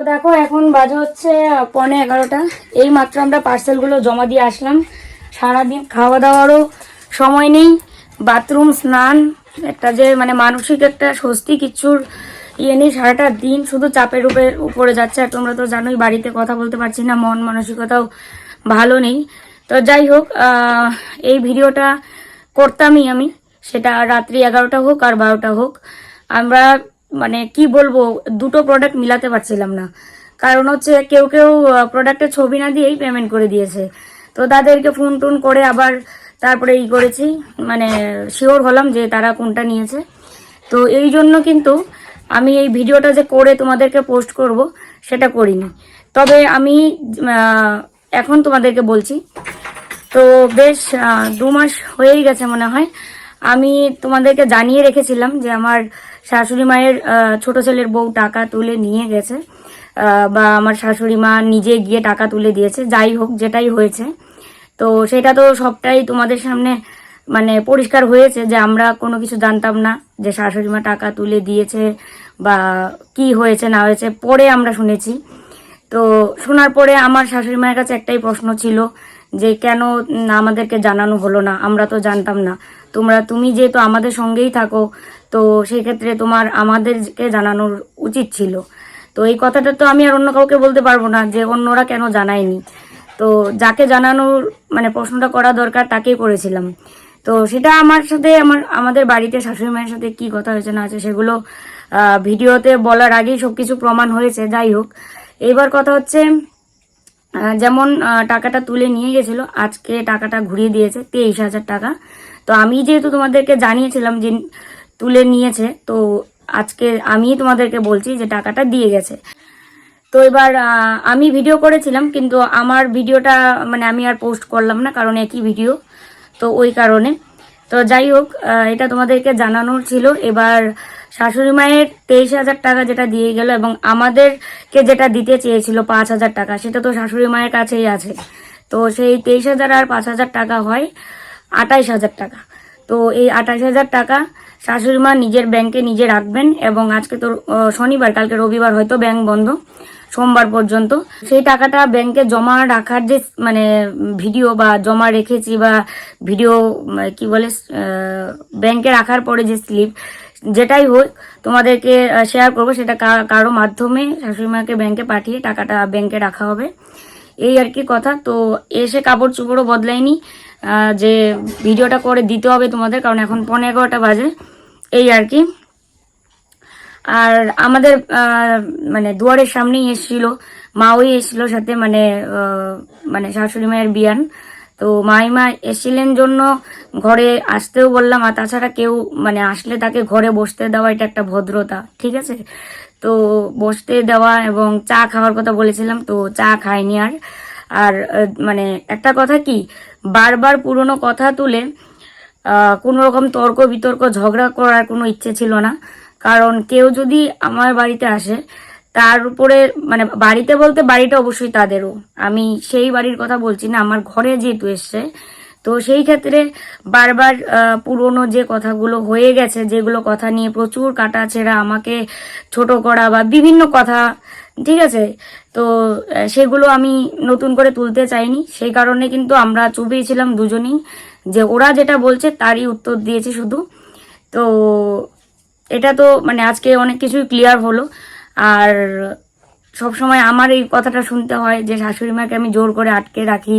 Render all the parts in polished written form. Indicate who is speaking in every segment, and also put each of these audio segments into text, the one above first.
Speaker 1: তো দেখো এখন বাজে হচ্ছে 11:15। এই মাত্র আমরা পার্সেলগুলো জমা দিয়ে আসলাম। সারাদিন খাওয়া দাওয়ারও সময় নেই, বাথরুম স্নান একটা যে মানে মানসিক একটা স্বস্তি কিচ্ছুর নেই। সারাটা দিন শুধু চাপের উপরে যাচ্ছে। আর তোমরা তো জানোই বাড়িতে কথা বলতে পারছি না, মন মানসিকতাও ভালো নেই। তো যাই হোক, এই ভিডিওটা করতামই আমি, সেটা রাত্রি 11টা হোক আর 12টা হোক। আমরা মানে কি বলবো, দুটো প্রোডাক্ট মিলাতে পারছিলাম না। কারণ হচ্ছে কেউ কেউ প্রোডাক্টের ছবি না দিয়েই পেমেন্ট করে দিয়েছে। তো তাদেরকে ফোন টোন করে আবার তারপরে করেছি, মানে শিওর হলাম যে তারা কোনটা নিয়েছে। তো এই জন্য কিন্তু আমি এই ভিডিওটা যে করে তোমাদেরকে পোস্ট করব সেটা করিনি। তবে আমি এখন তোমাদেরকে বলছি। তো বেশ 2 মাস হয়েই গেছে মনে হয়। আমি তোমাদেরকে জানিয়ে রেখেছিলাম যে আমার শাশুড়ি মায়ের ছোট ছেলের বউ টাকা তুলে নিয়ে গেছে, বা আমার শাশুড়ি মা নিজে গিয়ে টাকা তুলে দিয়েছে। যাই হোক, যেটাই হয়েছে তো সেটা তো সবটাই তোমাদের সামনে মানে পরিষ্কার হয়েছে যে আমরা কোনো কিছু জানতাম না যে শাশুড়ি মা টাকা তুলে দিয়েছে বা কি হয়েছে না হয়েছে, পরে আমরা শুনেছি। তো শোনার পরে আমার শাশুড়ি মায়ের কাছে একটাই প্রশ্ন ছিল যে কেন আমাদেরকে জানানো হলো না, আমরা তো জানতাম না। তুমি যেহেতু আমাদের সঙ্গেই থাকো, তো সেই ক্ষেত্রে তোমার আমাদেরকে জানানোর উচিত ছিল। তো এই কথাটা তো আমি আর অন্য কাউকে বলতে পারবো না যে অন্যরা কেন জানায়নি। তো যাকে জানানোর মানে প্রশ্নটা করা দরকার তাকেই করেছিলাম। তো সেটা আমার সাথে আমাদের বাড়িতে শাশুড়ি মায়ের সাথে কি কথা হয়েছে না আছে সেগুলো ভিডিওতে বলার আগেই সবকিছু প্রমাণ হয়েছে। যাই হোক, এবার কথা হচ্ছে যেমন টাকাটা তুলে নিয়ে গেছিল, আজকে টাকাটা ঘুরিয়ে দিয়েছে 23,000 টাকা। তো আমি যেহেতু তোমাদেরকে জানিয়েছিলাম যে তুলে নিয়েছে, তো আজকে আমি তোমাদেরকে বলছি যে টাকাটা দিয়ে গেছে। তো এবার আমি ভিডিও করেছিলাম, কিন্তু আমার ভিডিওটা মানে আমি আর পোস্ট করলাম না, কারণ একই ভিডিও, তো ওই কারণে। তো যাই হোক, এটা তোমাদেরকে জানানোর ছিল। এবার শাশুড়ি মায়ের 23,000 টাকা যেটা দিয়ে গেল, এবং আমাদেরকে যেটা দিতে চেয়েছিল 5,000 টাকা, সেটা তো শাশুড়ি মায়ের কাছেই আছে। তো সেই 23,000 আর 5,000 টাকা হয় 28,000 টাকা। তো এই 28,000 টাকা শাশুড়ি মা নিজের ব্যাংকে নিজে রাখবেন, এবং আজকে তো শনিবার, কালকে রবিবার, হয়তো ব্যাংক বন্ধ সোমবার পর্যন্ত। সেই টাকাটা ব্যাংকে জমা রাখার যে মানে ভিডিও বা জমা রেখেছি বা ভিডিও কি বলে ব্যাংকে রাখার পরে যে স্লিপ, যেটাই হোক তোমাদেরকে শেয়ার করবো। সেটা কারো মাধ্যমে শাশুড়ি মাকে ব্যাংকে পাঠিয়ে টাকাটা ব্যাংকে রাখা হবে, এই আর কি কথা। তো এসে কাপড় চোপড়ও বদলাইনি যে ভিডিওটা করে দিতে হবে তোমাদের, কারণ এখন 11:15 বাজে, এই আর কি। আর আমাদের মানে দুয়ারের সামনেই এসেছিল, মাওই এসেছিল সাথে, মানে মানে শাশুড়ি মায়ের বিয়ান। তো মাইমা এসেছিলেন জন্য ঘরে আসতেও বললাম। আর তাছাড়া কেউ মানে আসলে তাকে ঘরে বসতে দেওয়া এটা একটা ভদ্রতা, ঠিক আছে? তো বসতে দেওয়া এবং চা খাওয়ার কথা বলেছিলাম, তো চা খাইনি। আর আর মানে একটা কথা কি, বারবার পুরনো কথা তুলে কোনো রকম তর্ক বিতর্ক ঝগড়া করার কোনো ইচ্ছে ছিল না। কারণ কেউ যদি আমার বাড়িতে আসে, তার উপরে মানে বাড়িতে বলতে বাড়িটা অবশ্যই তাদেরও, আমি সেই বাড়ির কথা বলছি না, আমার ঘরে যেহেতু এসছে, তো সেই ক্ষেত্রে বারবার পুরনো যে কথাগুলো হয়ে গেছে, যেগুলো কথা নিয়ে প্রচুর কাটাছেঁড়া, আমাকে ছোট করা বা বিভিন্ন কথা, ঠিক আছে? তো সেগুলো আমি নতুন করে তুলতে চাইনি। সেই কারণে কিন্তু আমরা চুপেই ছিলাম দুজনেই, যে ওরা যেটা বলছে তারই উত্তর দিয়েছি শুধু। তো এটা তো মানে আজকে অনেক কিছুই ক্লিয়ার হলো। আর সব সময় আমার এই কথাটা শুনতে হয় যে শাশুড়ি মাকে আমি জোর করে আটকে রাখি,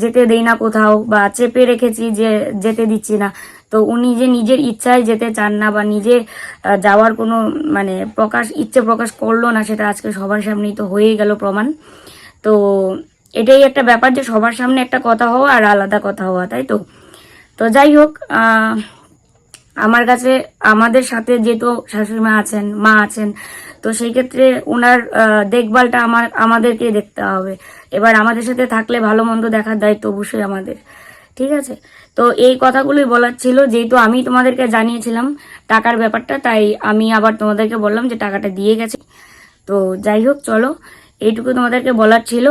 Speaker 1: যেতে দেই না কোথাও, বা চেপে রেখেছি যে যেতে দিচ্ছি না। তো উনি যে নিজের ইচ্ছায় যেতে চান না বা নিজে যাওয়ার কোনো মানে ইচ্ছে প্রকাশ করলো না, সেটা আজকে সবার সামনেই তো হয়েই গেল প্রমাণ। তো এটাই একটা ব্যাপার যে সবার সামনে একটা কথা হওয়া আর আলাদা কথা হওয়া, তাই তো। তো যাই হোক, আমার কাছে আমাদের সাথে যেহেতু শাশুড়ি মা আছেন, তো সেই ক্ষেত্রে ওনার দেখভালটা আমাদেরকে দেখতে হবে। এবার আমাদের সাথে থাকলে ভালো মন্দ দেখার দায়িত্ব অবশ্যই আমাদের, ঠিক আছে? তো এই কথাগুলোই বলার ছিল, যেহেতু আমি তোমাদেরকে জানিয়েছিলাম টাকার ব্যাপারটা, তাই আমি আবার তোমাদেরকে বললাম যে টাকাটা দিয়ে গেছে। তো যাই হোক, চলো এইটুকু তোমাদেরকে বলার ছিল।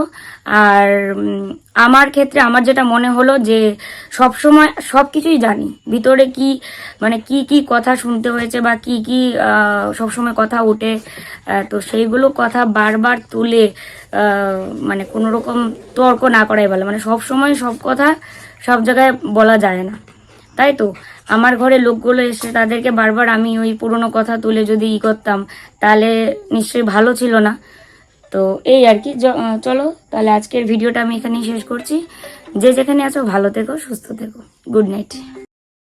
Speaker 1: আর আমার ক্ষেত্রে আমার যেটা মনে হলো যে সব সময় সব কিছুই জানি, ভিতরে কি মানে কি কথা শুনতে হয়েছে বা কি সবসময় কথা ওঠে, তো সেইগুলো কথা বারবার তুলে মানে কোনো রকম তর্ক না করাই ভালো। মানে সব সময় সব কথা সব জায়গায় বলা যায় না, তাই তো। আমার ঘরে লোকগুলো এসে তাদেরকে বারবার আমি ওই পুরনো কথা তুলে যদি করতাম, তাহলে নিশ্চয়ই ভালো ছিল না। তো এই আর কি। চলো তাহলে আজকের ভিডিওটা আমি এখানেই শেষ করছি। যে যেখানে আছো ভালো থেকো, সুস্থ থেকো। Good night.